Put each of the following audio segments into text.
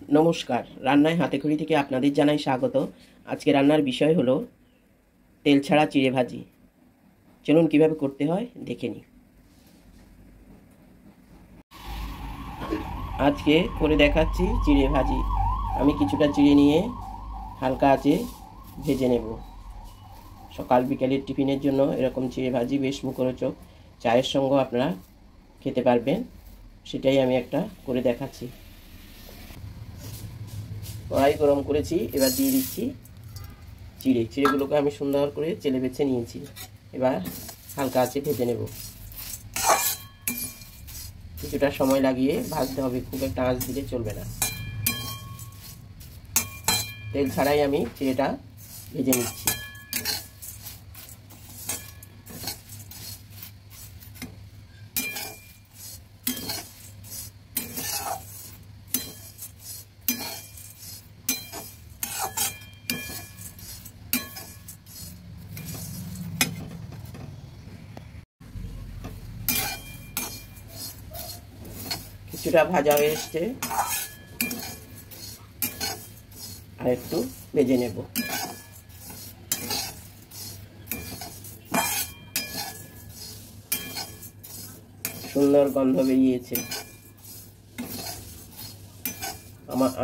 নমস্কার, রান্নায় হাতেখড়ি থেকে আপনাদের জানাই স্বাগত। আজকে রান্নার বিষয় হলো তেল ছাড়া চিড়ে ভাজি। চলুন কিভাবে করতে হয় দেখে নিই। আজকে করে দেখাচ্ছি চিড়ে ভাজি। আমি কিছুটা চিড়ে নিয়ে হালকা আঁচে ভেজে নেব। সকাল বিকালের টিফিনের জন্য এরকম চিড়ে ভাজি বেশ মুখরোচক, চায়ের সঙ্গেও আপনারা খেতে পারবেন। সেটাই আমি একটা করে দেখাচ্ছি। কড়াই গরম করেছি, এবার দিয়ে দিচ্ছি চিড়েগুলোকে আমি সুন্দর করে চেলে বেছে নিয়েছি। এবার হালকা আঁচে ভেজে নেব। কিছুটা সময় লাগিয়ে ভাজতে হবে, খুব একটা আঁচ দিলে চলবে না। তেল ছাড়াই আমি চিড়েটা ভেজে নিচ্ছি। কিছুটা ভাজা হয়ে এসছে, আর একটু ভেজে নেব। সুন্দর গন্ধ বেরিয়েছে।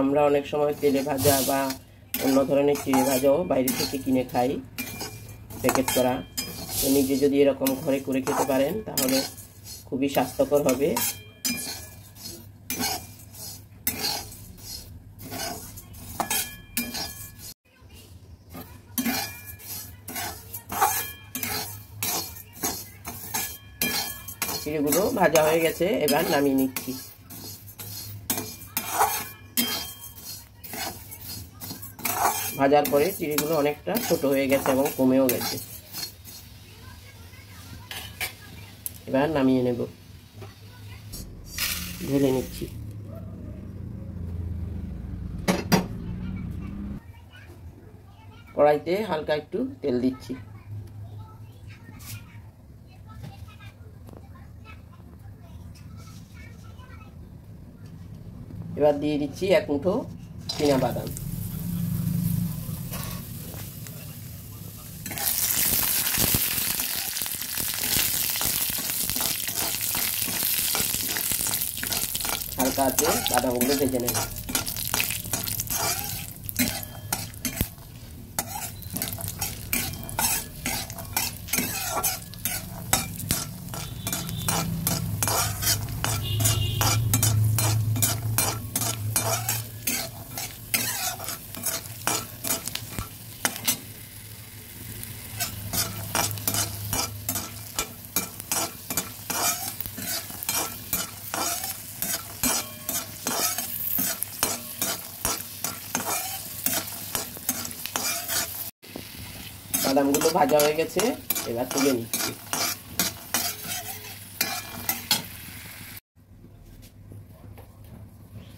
আমরা অনেক সময় তেলে ভাজা বা অন্য ধরনের চিড়ে ভাজাও বাইরে থেকে কিনে খাই, প্যাকেট করা। তো নিজে যদি এরকম ঘরে করে খেতে পারেন তাহলে খুবই স্বাস্থ্যকর হবে। চিড়েগুলো ভাজা হয়ে গেছে, এবার নামিয়ে নিচ্ছি। ভাজার পরে চিড়েগুলো অনেকটা ছোট হয়ে গেছে এবং কমেও গেছে। এবার নামিয়ে নেব, ঢেলে নিচ্ছি। কড়াইতে হালকা একটু তেল দিচ্ছি। এবার দিয়ে দিচ্ছি এক মুঠো চীনা বাদাম। হালকা আছে বাদামগুলো ভেজে নেব। বাদামগুলো ভাজা হয়ে গেছে, এবার তুলে নিচ্ছি।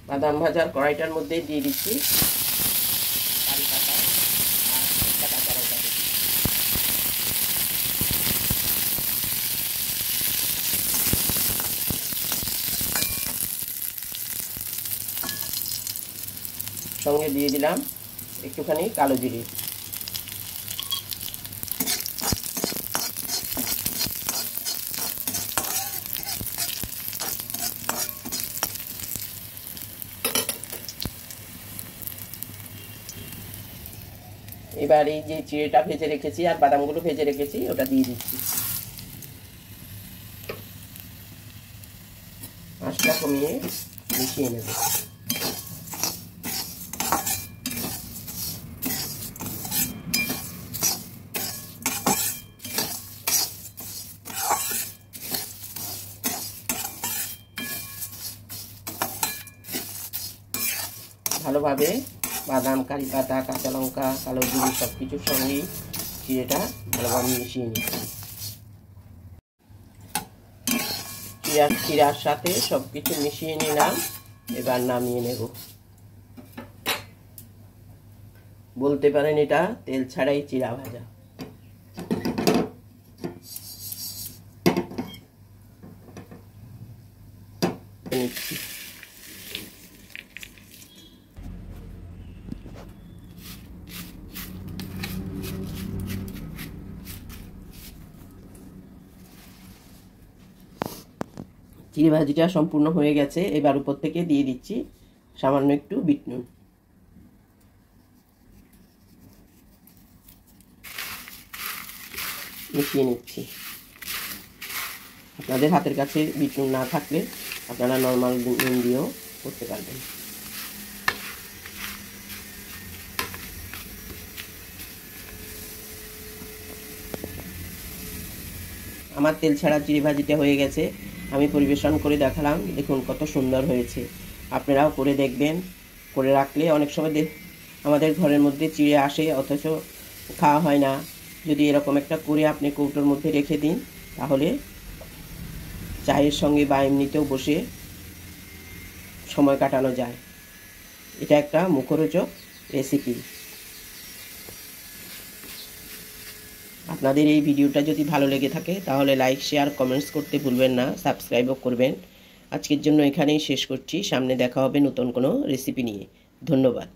বাদাম ভাজার কড়াইটার মধ্যে দিয়ে দিচ্ছি কারি পাতা আর একটা কাঁচা লঙ্কা কুচি। সঙ্গে দিয়ে দিলাম একটুখানি কালো জিরে। এবার এই যে চিড়েটা ভেজে রেখেছি আর বাদামগুলো ভেজে রেখেছি ওটা দিয়ে দিচ্ছি। আঁচটা কমিয়ে মিশিয়ে নেব। ভালোভাবে বাদাম, কারি পাতা, কাঁচা লঙ্কা, কালো জিরে সব কিছুর সঙ্গেই চিড়েটা ভালোভাবে মিশিয়ে নিচ্ছি। চিড়ার সাথে সব কিছু মিশিয়ে নিলাম, এবার নামিয়ে নেব। বলতে পারেন এটা তেল ছাড়াই চিড়া ভাজা। চিড়ে ভাজিটা সম্পূর্ণ হয়ে গেছে। এবার উপর থেকে দিয়ে দিচ্ছি সামান্য একটু বিট নুন। মিশিয়ে নিচ্ছি। আপনাদের হাতের কাছে বিট নুন না থাকলে আপনারা নর্মাল নুন দিয়েও করতে পারবেন। আমার তেল ছাড়া চিড়ে ভাজিটা হয়ে গেছে। আমি পরিবেশন করে দেখালাম, দেখুন কত সুন্দর হয়েছে। আপনারাও করে দেখবেন। করে রাখলে অনেক সময় আমাদের ঘরের মধ্যে চিড়ে আসে অথচ খাওয়া হয় না। যদি এরকম একটা করে আপনি কৌটোর মধ্যে রেখে দিন, তাহলে চায়ের সঙ্গে বা এমনিতেও বসে সময় কাটানো যায়। এটা একটা মুখরোচক রেসিপি। আপনাদের এই ভিডিওটা যদি ভালো লেগে থাকে তাহলে লাইক, শেয়ার, কমেন্টস করতে ভুলবেন না। সাবস্ক্রাইবও করবেন। আজকের জন্য এখানেই শেষ করছি। সামনে দেখা হবে নতুন কোনো রেসিপি নিয়ে। ধন্যবাদ।